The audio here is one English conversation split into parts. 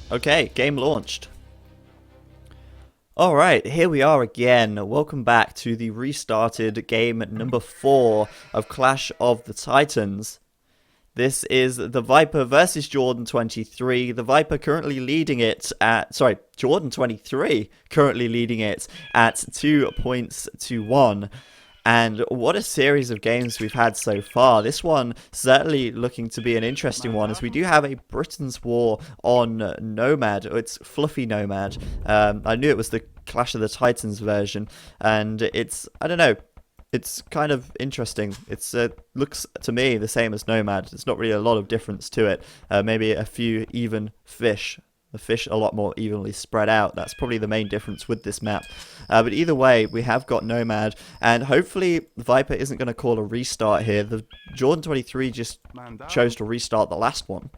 Okay, game launched. Alright, here we are again. Welcome back to the restarted game number 4 of Clash of the Titans. This is TheViper versus Jordan 23. TheViper currently leading it at... Sorry, Jordan 23 currently leading it at 2 points to 1. And what a series of games we've had so far. This one certainly looking to be an interesting one, as we do have a Britain's War on Nomad. It's Fluffy Nomad. I knew it was the Clash of the Titans version, and it's, I don't know, it's kind of interesting. It's looks to me the same as Nomad. There's not really a lot of difference to it. Maybe a few even fish. The fish a lot more evenly spread out. That's probably the main difference with this map. But either way, we have got Nomad, and hopefully Viper isn't going to call a restart here. The Jordan 23 just chose to restart the last one.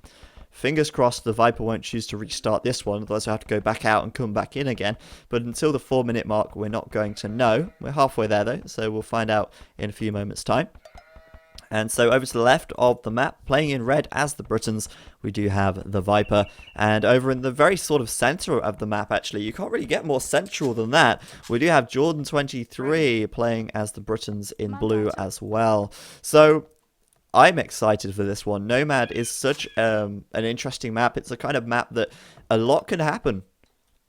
Fingers crossed the Viper won't choose to restart this one, otherwise we'll have to go back out and come back in again. But until the 4-minute mark, we're not going to know. We're halfway there though, so we'll find out in a few moments' time. And so over to the left of the map, playing in red as the Britons, we do have TheViper. And over in the very sort of centre of the map, actually, you can't really get more central than that. We do have Jordan 23 playing as the Britons in blue as well. So I'm excited for this one. Nomad is such an interesting map. It's a kind of map that a lot can happen.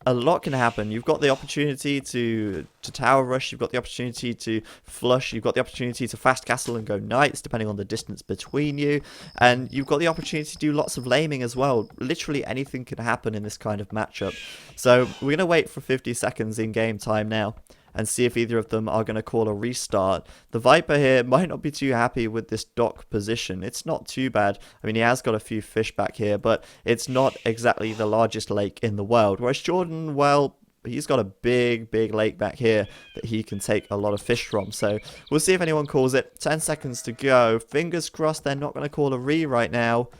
A lot can happen. You've got the opportunity to tower rush, you've got the opportunity to flush, you've got the opportunity to fast castle and go knights, depending on the distance between you, and you've got the opportunity to do lots of laming as well. Literally anything can happen in this kind of matchup. So we're going to wait for 50 seconds in game time now, and see if either of them are going to call a restart. The Viper here might not be too happy with this dock position. It's not too bad. I mean, he has got a few fish back here, but it's not exactly the largest lake in the world. Whereas Jordan, well, he's got a big lake back here that he can take a lot of fish from. So we'll see if anyone calls it. 10 seconds to go. Fingers crossed they're not going to call a right now.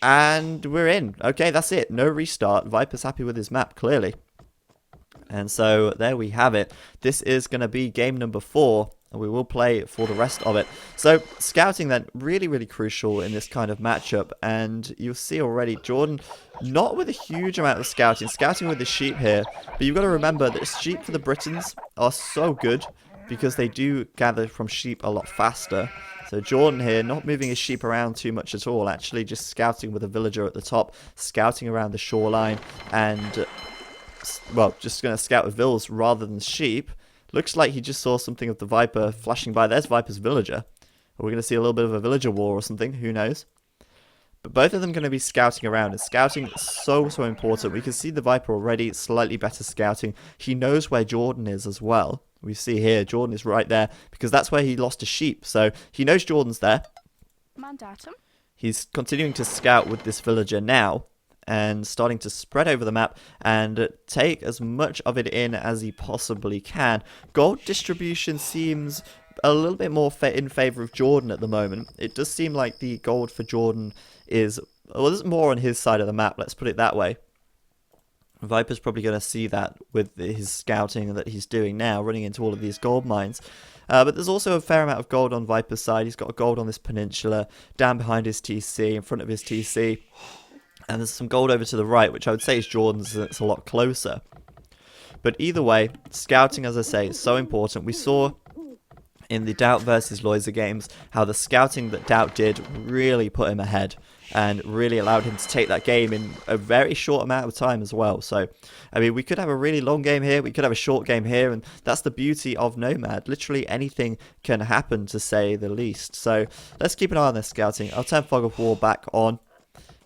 And we're in. Okay, that's it. No restart. Viper's happy with his map, clearly. And so there we have it. This is going to be game number 4, and we will play for the rest of it. So scouting then, really crucial in this kind of matchup. And you'll see already Jordan not with a huge amount of scouting with the sheep here. But you've got to remember that sheep for the Britons are so good because they do gather from sheep a lot faster. So Jordan here, not moving his sheep around too much at all, actually just scouting with a villager at the top, scouting around the shoreline, and... well, just going to scout with vills rather than sheep. Looks like he just saw something of the Viper flashing by. There's Viper's villager. We're going to see a little bit of a villager war or something. Who knows? But both of them going to be scouting around. And scouting is so important. We can see the Viper already. Slightly better scouting. He knows where Jordan is as well. We see here, Jordan is right there. Because that's where he lost a sheep. So he knows Jordan's there. Mandatum. He's continuing to scout with this villager now. And starting to spread over the map and take as much of it in as he possibly can. Gold distribution seems a little bit more in favor of Jordan at the moment. It does seem like the gold for Jordan is, well, there's more on his side of the map, let's put it that way. Viper's probably going to see that with his scouting that he's doing now, running into all of these gold mines. But there's also a fair amount of gold on Viper's side. He's got a gold on this peninsula, down behind his TC, in front of his TC. And there's some gold over to the right, which I would say is Jordan's, and it's a lot closer. But either way, scouting, as I say, is so important. We saw in the Doubt versus Loiza games how the scouting that Doubt did really put him ahead and really allowed him to take that game in a very short amount of time as well. So, I mean, we could have a really long game here, we could have a short game here, and that's the beauty of Nomad. Literally anything can happen, to say the least. So, let's keep an eye on this scouting. I'll turn Fog of War back on.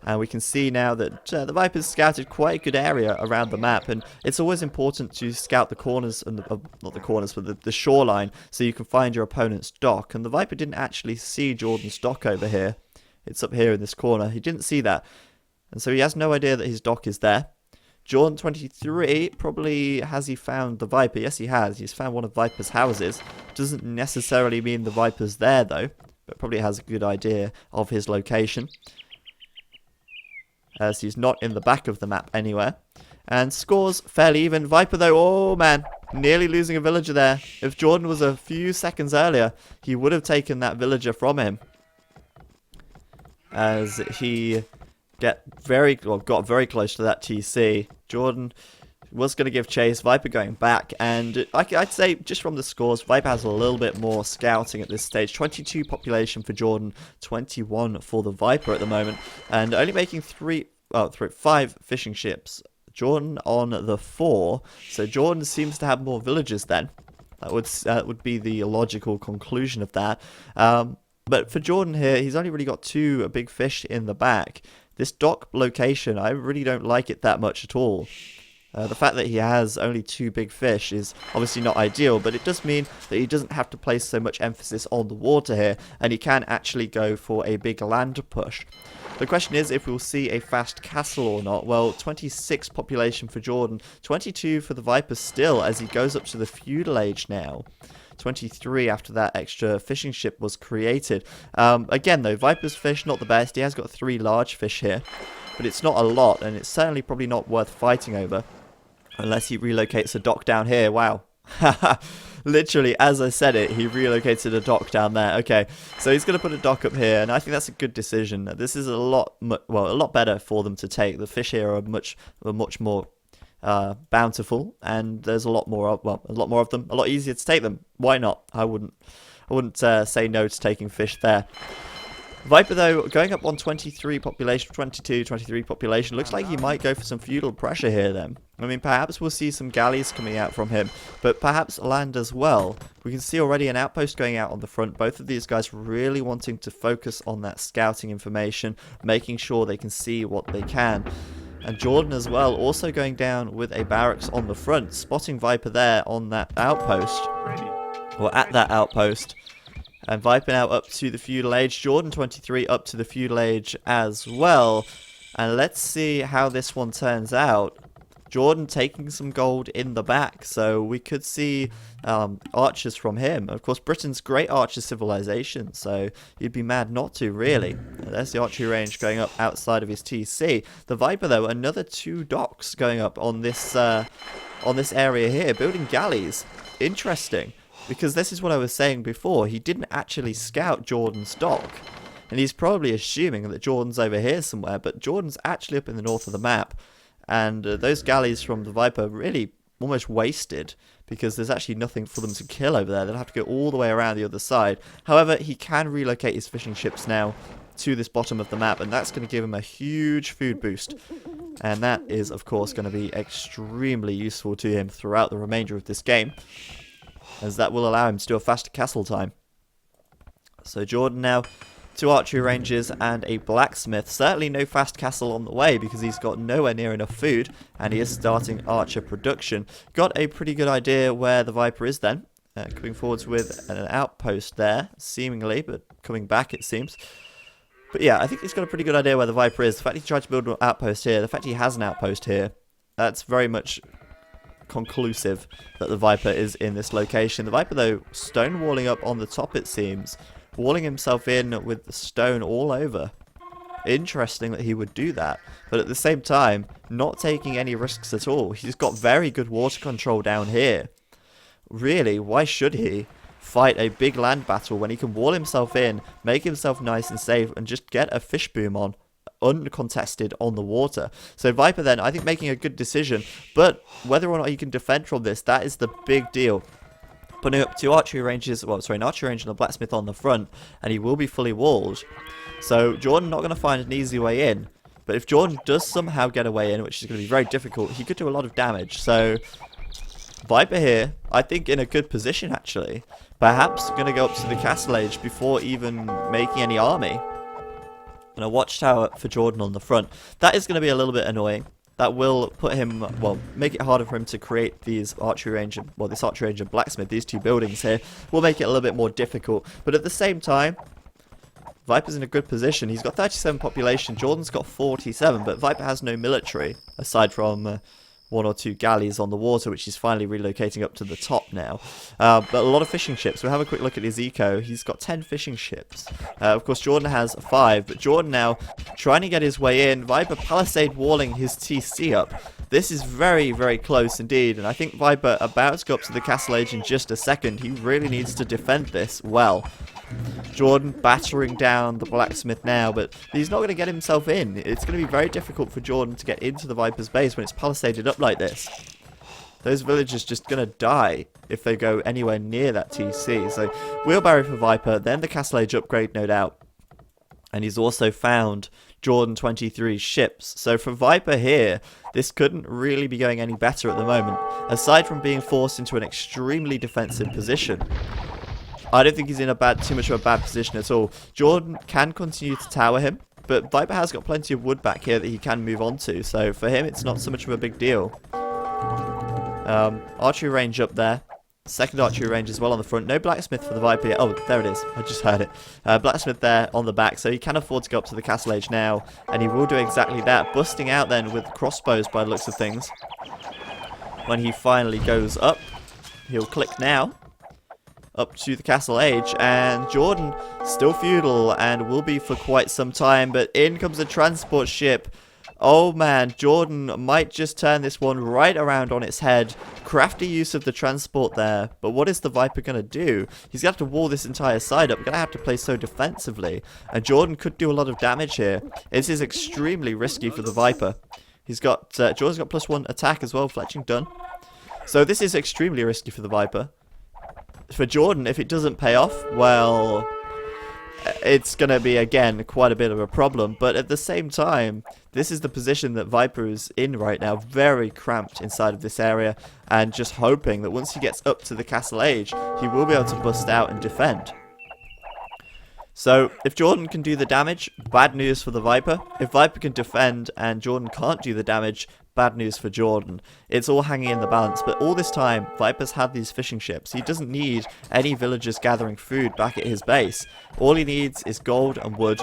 And we can see now that the Viper's scouted quite a good area around the map. And it's always important to scout the corners, and not the corners, but the shoreline, so you can find your opponent's dock. And the Viper didn't actually see Jordan's dock over here. It's up here in this corner. He didn't see that. And so he has no idea that his dock is there. Jordan 23, probably, has he found the Viper? Yes, he has. He's found one of Viper's houses. Doesn't necessarily mean the Viper's there, though. But probably has a good idea of his location. As he's not in the back of the map anywhere. And scores fairly even. Viper though, oh man, nearly losing a villager there. If Jordan was a few seconds earlier, he would have taken that villager from him. As he got very close to that TC. Jordan was going to give chase, Viper going back, and I'd say just from the scores, Viper has a little bit more scouting at this stage. 22 population for Jordan, 21 for the Viper at the moment, and only making 5 fishing ships. Jordan on the 4, so Jordan seems to have more villages then. That would be the logical conclusion of that. But for Jordan here, he's only really got 2 big fish in the back. This dock location, I really don't like it that much at all. The fact that he has only 2 big fish is obviously not ideal, but it does mean that he doesn't have to place so much emphasis on the water here, and he can actually go for a big land push. The question is if we'll see a fast castle or not. Well, 26 population for Jordan, 22 for the Viper still, as he goes up to the feudal age now. 23 after that extra fishing ship was created. Again though, Viper's fish not the best. He has got 3 large fish here, but it's not a lot, and it's certainly probably not worth fighting over. Unless he relocates a dock down here. Wow. Literally, as I said it, he relocated a dock down there. Okay, so he's going to put a dock up here, and I think that's a good decision. This is a lot better for them to take. The fish here are much more bountiful, and there's a lot more of them. A lot easier to take them. Why not? I wouldn't say no to taking fish there. Viper, though, going up on 23 population, 22, 23 population, looks like he might go for some feudal pressure here then. I mean, perhaps we'll see some galleys coming out from him, but perhaps land as well. We can see already an outpost going out on the front. Both of these guys really wanting to focus on that scouting information, making sure they can see what they can. And Jordan as well, also going down with a barracks on the front, spotting Viper there on that outpost, or at that outpost. And Viper now up to the feudal age. Jordan 23 up to the feudal age as well. And let's see how this one turns out. Jordan taking some gold in the back, so we could see archers from him. Of course, Britain's great archer civilization, so you'd be mad not to, really. There's the archery range going up outside of his TC. The Viper, though, another 2 docks going up on this area here, building galleys. Interesting. Because this is what I was saying before, he didn't actually scout Jordan's dock. And he's probably assuming that Jordan's over here somewhere, but Jordan's actually up in the north of the map. And those galleys from the Viper really almost wasted, because there's actually nothing for them to kill over there. They'll have to go all the way around the other side. However, he can relocate his fishing ships now to this bottom of the map, and that's going to give him a huge food boost. And that is, of course, going to be extremely useful to him throughout the remainder of this game, as that will allow him to do a faster castle time. So Jordan now, 2 archery ranges and a blacksmith. Certainly no fast castle on the way, because he's got nowhere near enough food, and he is starting archer production. Got a pretty good idea where the Viper is then. Coming forwards with an outpost there, seemingly, but coming back it seems. But yeah, I think he's got a pretty good idea where the Viper is. The fact he tried to build an outpost here, the fact he has an outpost here, that's very much conclusive that the Viper is in this location. The Viper, though, stonewalling up on the top, it seems. Walling himself in with the stone all over. Interesting that he would do that, but at the same time, not taking any risks at all. He's got very good water control down here. Really, why should he fight a big land battle when he can wall himself in, make himself nice and safe, and just get a fish boom on, uncontested on the water? So Viper then, I think, making a good decision, but whether or not he can defend from this, that is the big deal. Putting up 2 archery ranges, an archery range and a blacksmith on the front, and he will be fully walled. So Jordan not going to find an easy way in, but if Jordan does somehow get a way in, which is going to be very difficult, he could do a lot of damage. So Viper here, I think, in a good position actually. Perhaps going to go up to the castle age before even making any army. And a watchtower for Jordan on the front. That is going to be a little bit annoying. That will put him, make it harder for him to create these archery range, this archery range and blacksmith, these 2 buildings here, will make it a little bit more difficult. But at the same time, Viper's in a good position. He's got 37 population, Jordan's got 47, but Viper has no military, aside from 1 or 2 galleys on the water, which he's finally relocating up to the top now. But a lot of fishing ships. We'll have a quick look at his eco. He's got 10 fishing ships. Of course, Jordan has 5, but Jordan now trying to get his way in. Viper palisade walling his TC up. This is very, very close indeed, and I think Viper about to go up to the castle age in just a second. He really needs to defend this well. Jordan battering down the blacksmith now, but he's not going to get himself in. It's going to be very difficult for Jordan to get into the Viper's base when it's palisaded up like this. Those villagers just going to die if they go anywhere near that TC. So, wheelbarrow for Viper, then the castle age upgrade, no doubt. And he's also found Jordan 23's ships. So for Viper here, this couldn't really be going any better at the moment. Aside from being forced into an extremely defensive position, I don't think he's in too much of a bad position at all. Jordan can continue to tower him, but Viper has got plenty of wood back here that he can move on to. So for him, it's not so much of a big deal. Archery range up there. Second archery range as well on the front. No blacksmith for the Viper yet. Oh, there it is. I just heard it. Blacksmith there on the back. So he can afford to go up to the castle age now. And he will do exactly that. Busting out then with crossbows by the looks of things. When he finally goes up, he'll click now. Up to the castle age. And Jordan still feudal and will be for quite some time. But in comes a transport ship. Oh man, Jordan might just turn this one right around on its head. Crafty use of the transport there. But what is the Viper going to do? He's going to have to wall this entire side up. We're going to have to play so defensively. And Jordan could do a lot of damage here. This is extremely risky for the Viper. He's got, Jordan's got +1 attack as well, fletching done. So this is extremely risky for the Viper. For Jordan, if it doesn't pay off, well, it's going to be, again, quite a bit of a problem. But at the same time, this is the position that Viper is in right now. Very cramped inside of this area. And just hoping that once he gets up to the castle age, he will be able to bust out and defend. So, if Jordan can do the damage, bad news for the Viper. If Viper can defend and Jordan can't do the damage, bad news for Jordan. It's all hanging in the balance, but all this time, Viper's had these fishing ships. He doesn't need any villagers gathering food back at his base. All he needs is gold and wood,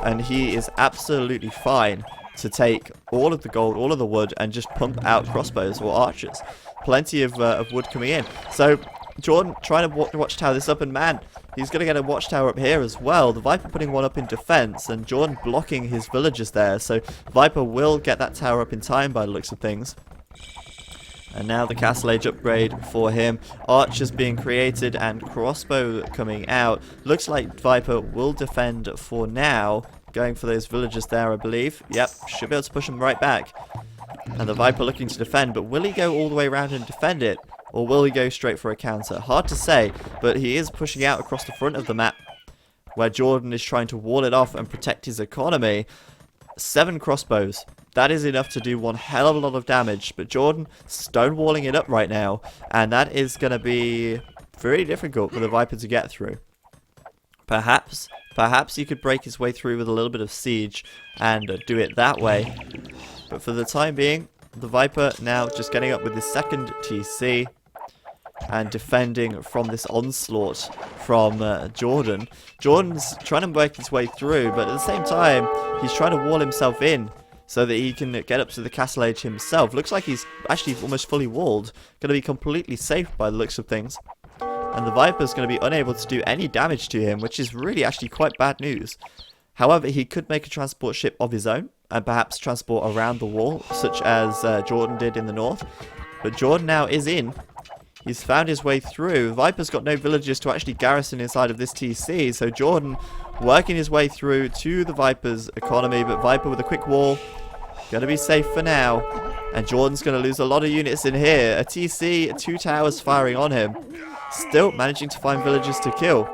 and he is absolutely fine to take all of the gold, all of the wood, and just pump out crossbows or archers. Plenty of wood coming in. So, Jordan trying to watchtower this up, and man, he's going to get a watchtower up here as well. The Viper putting one up in defense, and Jordan blocking his villagers there. So Viper will get that tower up in time by the looks of things. And now the castle age upgrade for him. Archers being created and crossbow coming out. Looks like Viper will defend for now. Going for those villagers there, I believe. Yep, should be able to push them right back. And the Viper looking to defend, but will he go all the way around and defend it? Or will he go straight for a counter? Hard to say, but he is pushing out across the front of the map, where Jordan is trying to wall it off and protect his economy. 7 crossbows. That is enough to do one hell of a lot of damage, but Jordan stonewalling it up right now, and that is going to be very difficult for the Viper to get through. Perhaps he could break his way through with a little bit of siege and do it that way. But for the time being, the Viper now just getting up with his second TC and defending from this onslaught from Jordan. Jordan's trying to work his way through, but at the same time, he's trying to wall himself in so that he can get up to the castle age himself. Looks like he's actually almost fully walled. Going to be completely safe by the looks of things. And the Viper's going to be unable to do any damage to him, which is really actually quite bad news. However, he could make a transport ship of his own and perhaps transport around the wall, such as Jordan did in the north. But Jordan now is in. He's found his way through. Viper's got no villagers to actually garrison inside of this TC, so Jordan working his way through to the Viper's economy, but Viper with a quick wall. Gonna be safe for now. And Jordan's gonna lose a lot of units in here. A TC, 2 towers firing on him. Still managing to find villagers to kill.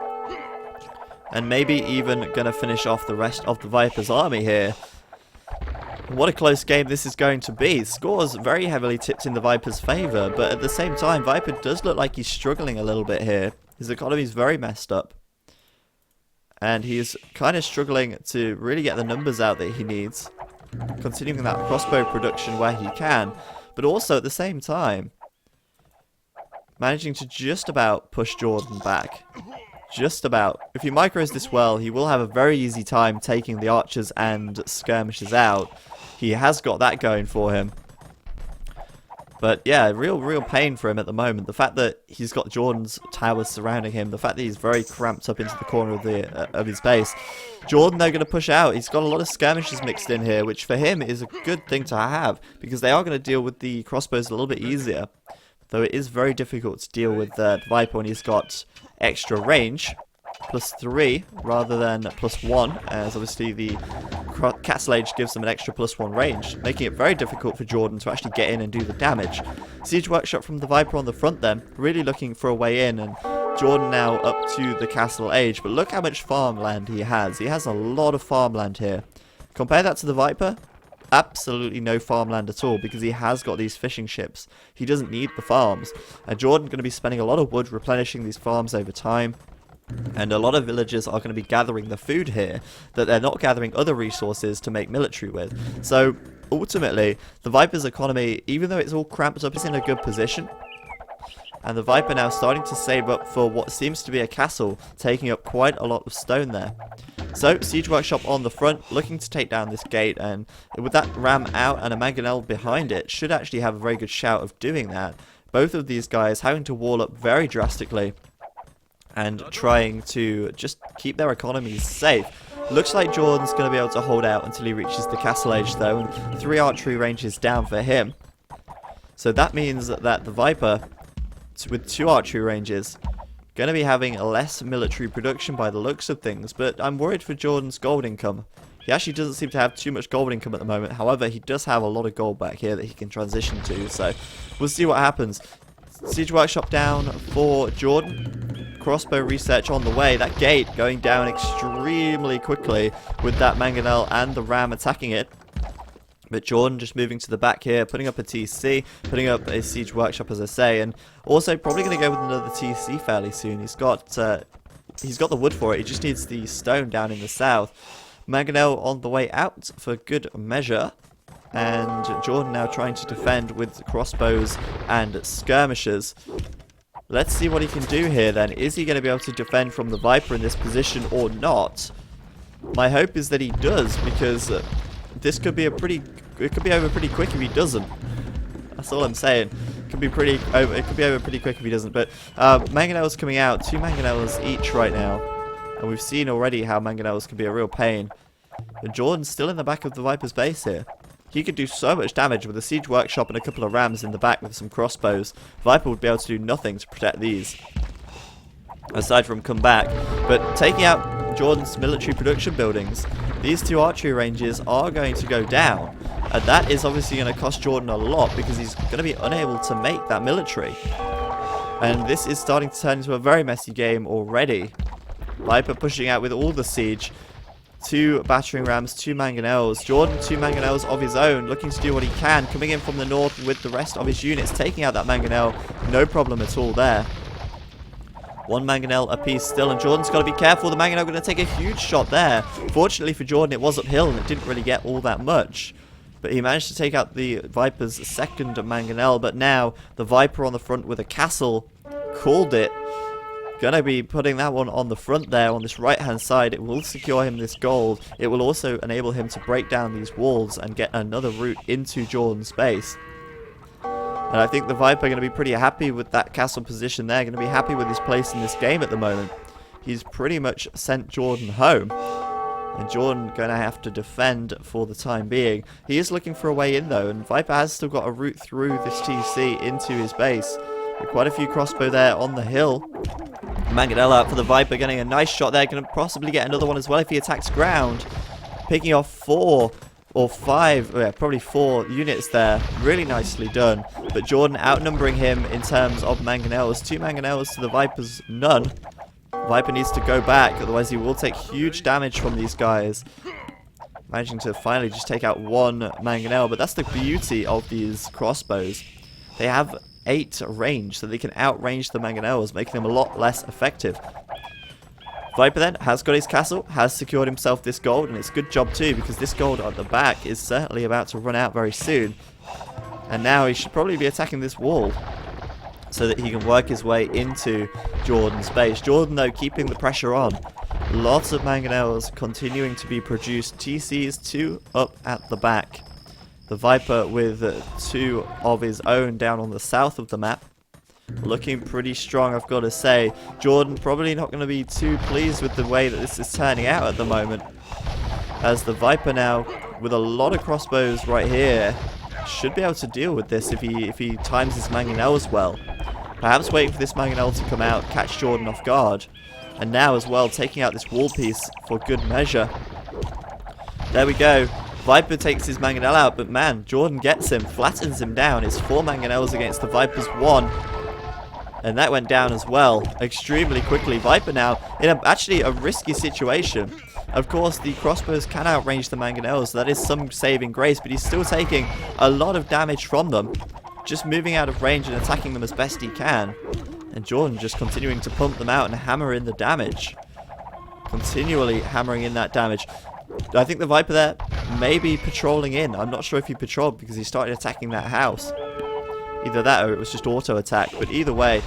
And maybe even gonna finish off the rest of the Viper's army here. What a close game this is going to be. Scores very heavily tipped in the Viper's favour, but at the same time, Viper does look like he's struggling a little bit here. His economy is very messed up. And he's kind of struggling to really get the numbers out that he needs. Continuing that crossbow production where he can, but also at the same time, managing to just about push Jordan back. Just about. If he micros this well, he will have a very easy time taking the archers and skirmishers out. He has got that going for him. But yeah, real pain for him at the moment. The fact that he's got Jordan's towers surrounding him, the fact that he's very cramped up into the corner of his base. Jordan, they're going to push out. He's got a lot of skirmishes mixed in here, which for him is a good thing to have, because they are going to deal with the crossbows a little bit easier. Though it is very difficult to deal with the Viper when he's got extra range. +3 rather than +1, as obviously the Castle Age gives them an extra +1 range, making it very difficult for Jordan to actually get in and do the damage. Siege Workshop from the Viper on the front then, really looking for a way in, and Jordan now up to the Castle Age, but look how much farmland he has. He has a lot of farmland here. Compare that to the Viper, absolutely no farmland at all, because he has got these fishing ships. He doesn't need the farms, and Jordan going to be spending a lot of wood replenishing these farms over time. And a lot of villagers are going to be gathering the food here that they're not gathering other resources to make military with. So ultimately, the Viper's economy, even though it's all cramped up, is in a good position. And the Viper now starting to save up for what seems to be a castle, taking up quite a lot of stone there. So, Siege Workshop on the front, looking to take down this gate, and with that ram out and a mangonel behind it, should actually have a very good shout of doing that. Both of these guys having to wall up very drastically and trying to just keep their economies safe. Looks like Jordan's going to be able to hold out until he reaches the Castle Age though, and 3 archery ranges down for him. So that means that the Viper, with 2 archery ranges, going to be having less military production by the looks of things, but I'm worried for Jordan's gold income. He actually doesn't seem to have too much gold income at the moment, however he does have a lot of gold back here that he can transition to, so we'll see what happens. Siege Workshop down for Jordan. Crossbow research on the way. That gate going down extremely quickly with that mangonel and the ram attacking it. But Jordan just moving to the back here, putting up a TC, putting up a Siege Workshop as I say, and also probably going to go with another TC fairly soon. He's got the wood for it, he just needs the stone down in the south. Mangonel on the way out for good measure. And Jordan now trying to defend with crossbows and skirmishers. Let's see what he can do here then. Is he going to be able to defend from the Viper in this position or not? My hope is that he does, because this could be it could be over pretty quick if he doesn't. That's all I'm saying. It could be over pretty quick if he doesn't. But mangonels coming out, 2 mangonels each right now. And we've seen already how mangonels can be a real pain. But Jordan's still in the back of the Viper's base here. He could do so much damage with a Siege Workshop and a couple of rams in the back with some crossbows. Viper would be able to do nothing to protect these, aside from come back. But taking out Jordan's military production buildings, these 2 archery ranges are going to go down. And that is obviously going to cost Jordan a lot, because he's going to be unable to make that military. And this is starting to turn into a very messy game already. Viper pushing out with all the siege. 2 battering rams, 2 mangonels. Jordan, 2 mangonels of his own, looking to do what he can, coming in from the north with the rest of his units, taking out that mangonel, no problem at all there. 1 mangonel apiece still, and Jordan's got to be careful. The mangonel going to take a huge shot there. Fortunately for Jordan, it was uphill and it didn't really get all that much. But he managed to take out the Viper's 2nd mangonel, but now the Viper on the front with a castle called it. Gonna be putting that one on the front there on this right hand side. It will secure him this gold. It will also enable him to break down these walls and get another route into Jordan's base. And I think the Viper are going to be pretty happy with that castle position there. Going to be happy with his place in this game at the moment. He's pretty much sent Jordan home. And Jordan going to have to defend for the time being. He is looking for a way in though, and Viper has still got a route through this TC into his base. With quite a few crossbow there on the hill. Mangonel out for the Viper, getting a nice shot there. Going to possibly get another one as well if he attacks ground. Picking off 4 or 5, yeah, probably 4 units there. Really nicely done. But Jordan outnumbering him in terms of mangonels. 2 mangonels to the Viper's none. Viper needs to go back, otherwise he will take huge damage from these guys. Managing to finally just take out 1 mangonel, but that's the beauty of these crossbows. They have 8 range, so they can outrange the mangonels, making them a lot less effective. Viper then has got his castle, has secured himself this gold, and it's a good job too, because this gold at the back is certainly about to run out very soon. And now he should probably be attacking this wall, so that he can work his way into Jordan's base. Jordan though keeping the pressure on. Lots of mangonels continuing to be produced. TCs 2 up at the back. The Viper with 2 of his own down on the south of the map. Looking pretty strong, I've got to say. Jordan probably not going to be too pleased with the way that this is turning out at the moment. As the Viper now, with a lot of crossbows right here, should be able to deal with this if he times his mangonels well. Perhaps waiting for this mangonel to come out, catch Jordan off guard. And now as well, taking out this wall piece for good measure. There we go. Viper takes his mangonel out, but man, Jordan gets him, flattens him down. It's 4 mangonels against the Viper's 1. And that went down as well, extremely quickly. Viper now in actually a risky situation. Of course, the crossbows can outrange the mangonels, so that is some saving grace, but he's still taking a lot of damage from them. Just moving out of range and attacking them as best he can. And Jordan just continuing to pump them out and hammer in the damage. Continually hammering in that damage. I think the Viper there may be patrolling in. I'm not sure if he patrolled because he started attacking that house. Either that or it was just auto attack. But either way,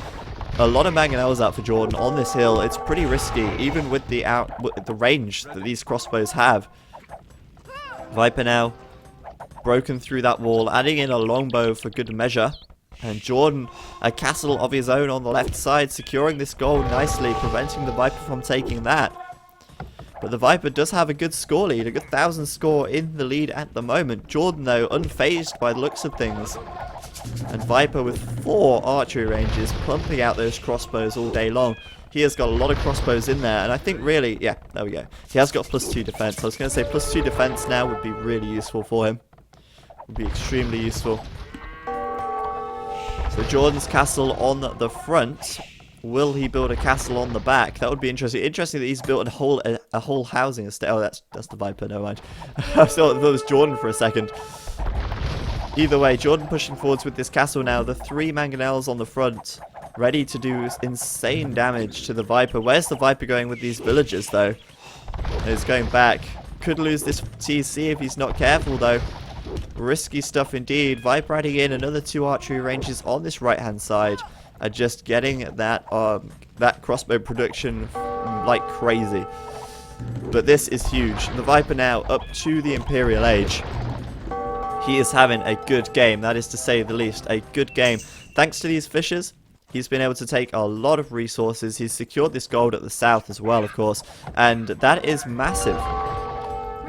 a lot of mangonels out for Jordan on this hill. It's pretty risky, even with the range that these crossbows have. Viper now broken through that wall, adding in a longbow for good measure. And Jordan, a castle of his own on the left side, securing this gold nicely, preventing the Viper from taking that. But the Viper does have a good score lead, a good 1,000 score in the lead at the moment. Jordan, though, unfazed by the looks of things. And Viper with 4 archery ranges, pumping out those crossbows all day long. He has got a lot of crossbows in there, and I think really, yeah, there we go. He has got +2 defense. I was going to say +2 defense now would be really useful for him. Would be extremely useful. So Jordan's castle on the front. Will he build a castle on the back? That would be interesting. Interesting that he's built a whole housing estate. Oh, that's the Viper, never mind. I thought it was Jordan for a second. Either way, Jordan pushing forwards with this castle now. The 3 mangonels on the front, ready to do insane damage to the Viper. Where's the Viper going with these villagers, though? He's going back. Could lose this TC if he's not careful, though. Risky stuff indeed. Viper adding in another 2 archery ranges on this right-hand side. And just getting that crossbow production like crazy. But this is huge. The Viper now up to the Imperial Age. He is having a good game, that is to say the least. A good game. Thanks to these fishers, he's been able to take a lot of resources. He's secured this gold at the south as well, of course. And that is massive.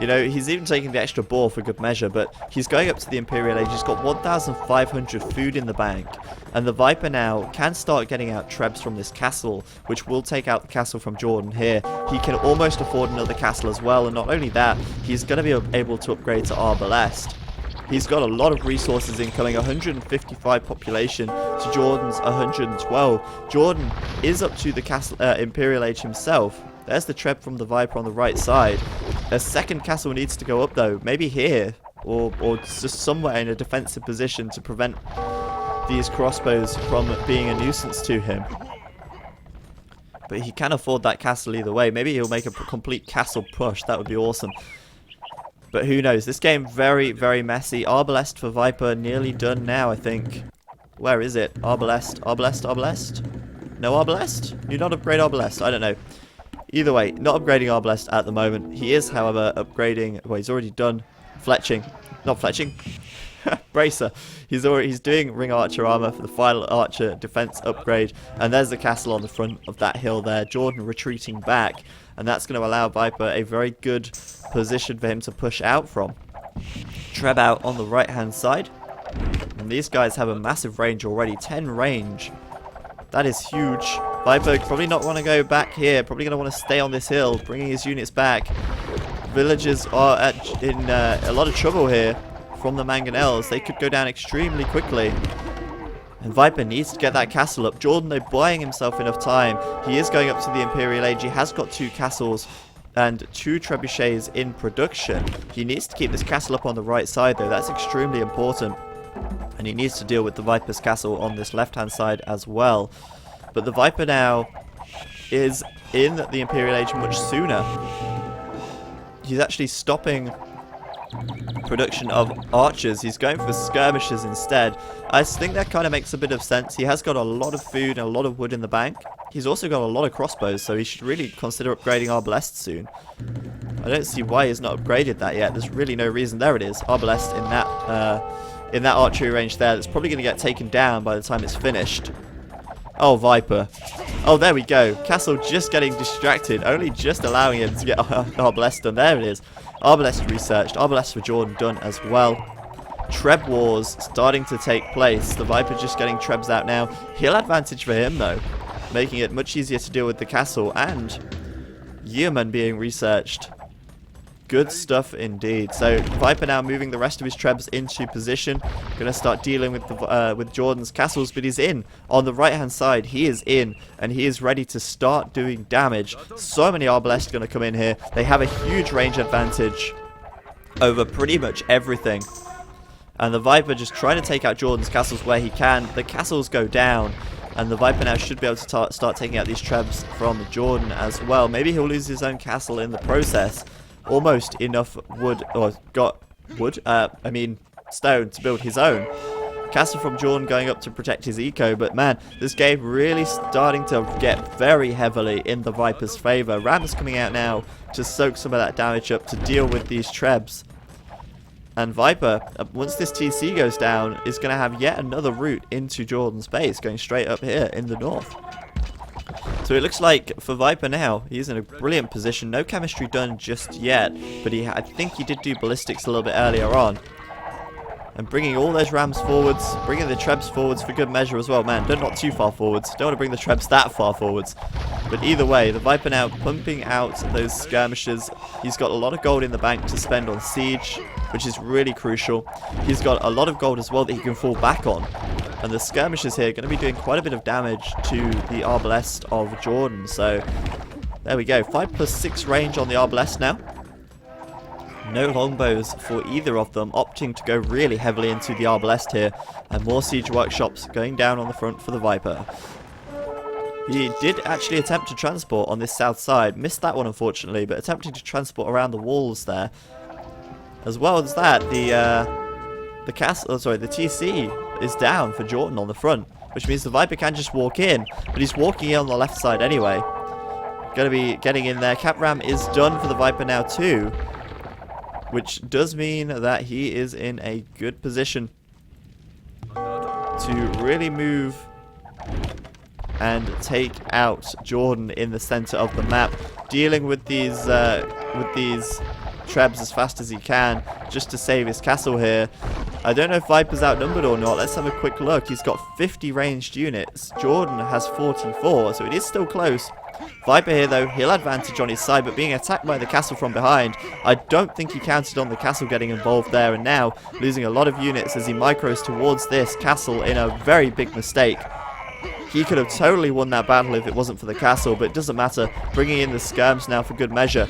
You know, he's even taking the extra boar for good measure, but he's going up to the Imperial Age. He's got 1,500 food in the bank. And the Viper now can start getting out trebs from this castle, which will take out the castle from Jordan here. He can almost afford another castle as well, and not only that, he's going to be able to upgrade to Arbalest. He's got a lot of resources incoming, 155 population to Jordan's 112. Jordan is up to the castle, Imperial Age himself. There's the treb from the Viper on the right side. A second castle needs to go up though, maybe here, or just somewhere in a defensive position to prevent these crossbows from being a nuisance to him. But he can afford that castle either way. Maybe he'll make a complete castle push, that would be awesome. But who knows, this game very, very messy. Arbalest for Viper nearly done now, I think. Where is it? Arbalest, Arbalest, Arbalest? No Arbalest? You not upgrade Arbalest? I don't know. Either way, not upgrading Arbalest at the moment. He is, however, upgrading. Well, he's already done fletching. Not fletching. Bracer. He's doing ring archer armor for the final archer defense upgrade. And there's the castle on the front of that hill there. Jordan retreating back. And that's going to allow Viper a very good position for him to push out from. Treb out on the right hand side. And these guys have a massive range already. 10 range. That is huge. Viper probably not want to go back here. Probably going to want to stay on this hill, bringing his units back. Villagers are in a lot of trouble here from the mangonels. They could go down extremely quickly. And Viper needs to get that castle up. Jordan, though, buying himself enough time. He is going up to the Imperial Age. He has got 2 castles and 2 trebuchets in production. He needs to keep this castle up on the right side, though. That's extremely important. And he needs to deal with the Viper's castle on this left-hand side as well. But the Viper now is in the Imperial Age much sooner. He's actually stopping production of archers. He's going for skirmishers instead. I think that kind of makes a bit of sense. He has got a lot of food and a lot of wood in the bank. He's also got a lot of crossbows, so he should really consider upgrading Arbalest soon. I don't see why he's not upgraded that yet. There's really no reason. There it is, Arbalest in that archery range there. That's probably going to get taken down by the time it's finished. Oh, Viper. Oh, there we go. Castle just getting distracted, only just allowing him to get Arbalest done. There it is. Arbalest researched. Arbalest for Jordan done as well. Treb wars starting to take place. The Viper just getting Trebs out now. Heal advantage for him, though, making it much easier to deal with the castle. And Yeoman being researched. Good stuff indeed. So Viper now moving the rest of his Trebs into position. Going to start dealing with Jordan's castles, but he's in on the right hand side. He is in, and he is ready to start doing damage. So many Arbalest going to come in here. They have a huge range advantage over pretty much everything. And the Viper just trying to take out Jordan's castles where he can. The castles go down, and the Viper now should be able to start taking out these Trebs from Jordan as well. Maybe he'll lose his own castle in the process. Almost enough wood, or got wood, I mean stone to build his own. Castle from Jordan going up to protect his eco, but man, this game really starting to get very heavily in the Viper's favour. Ram's coming out now to soak some of that damage up to deal with these Trebs. And Viper, once this TC goes down, is going to have yet another route into Jordan's base, going straight up here in the north. So it looks like for Viper now, he's in a brilliant position. No chemistry done just yet, but I think he did do ballistics a little bit earlier on. And bringing all those Rams forwards, bringing the Trebs forwards for good measure as well. Man, not too far forwards. Don't want to bring the Trebs that far forwards. But either way, the Viper now pumping out those skirmishers. He's got a lot of gold in the bank to spend on siege, which is really crucial. He's got a lot of gold as well that he can fall back on. And the skirmishers here are going to be doing quite a bit of damage to the Arbalest of Jordan. So, there we go. 5+6 range on the Arbalest now. No longbows for either of them, opting to go really heavily into the Arbalest here. And more siege workshops going down on the front for the Viper. He did actually attempt to transport on this south side. Missed that one, unfortunately, but attempting to transport around the walls there. As well as that, the TC is down for Jordan on the front, which means the Viper can just walk in, but he's walking in on the left side anyway. Going to be getting in there. Cap Ram is done for the Viper now too, which does mean that he is in a good position to really move and take out Jordan in the center of the map, dealing with these Trebs as fast as he can, just to save his castle here. I don't know if Viper's outnumbered or not. Let's have a quick look. He's got 50 ranged units. Jordan has 44, so it is still close. Viper here, though, he'll advantage on his side, but being attacked by the castle from behind, I don't think he counted on the castle getting involved there, and now losing a lot of units as he micros towards this castle in a very big mistake. He could have totally won that battle if it wasn't for the castle, but it doesn't matter. Bringing in the skirms now for good measure.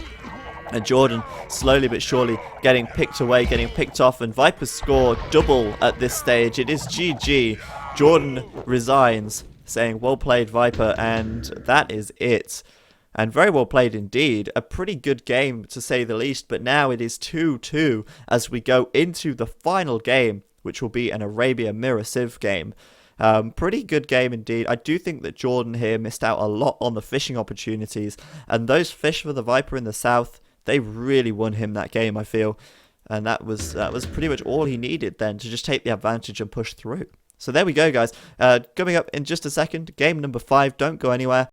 And Jordan slowly but surely getting picked away, getting picked off, and Viper's score double at this stage. It is GG. Jordan resigns, saying well played Viper, and that is it. And very well played indeed. A pretty good game to say the least, but now it is 2-2 as we go into the final game, which will be an Arabia Mirror Civ game. Pretty good game indeed. I do think that Jordan here missed out a lot on the fishing opportunities, and those fish for the Viper in the south, they really won him that game, I feel. And that was pretty much all he needed then to just take the advantage and push through. So there we go, guys. Coming up in just a second, game number 5. Don't go anywhere.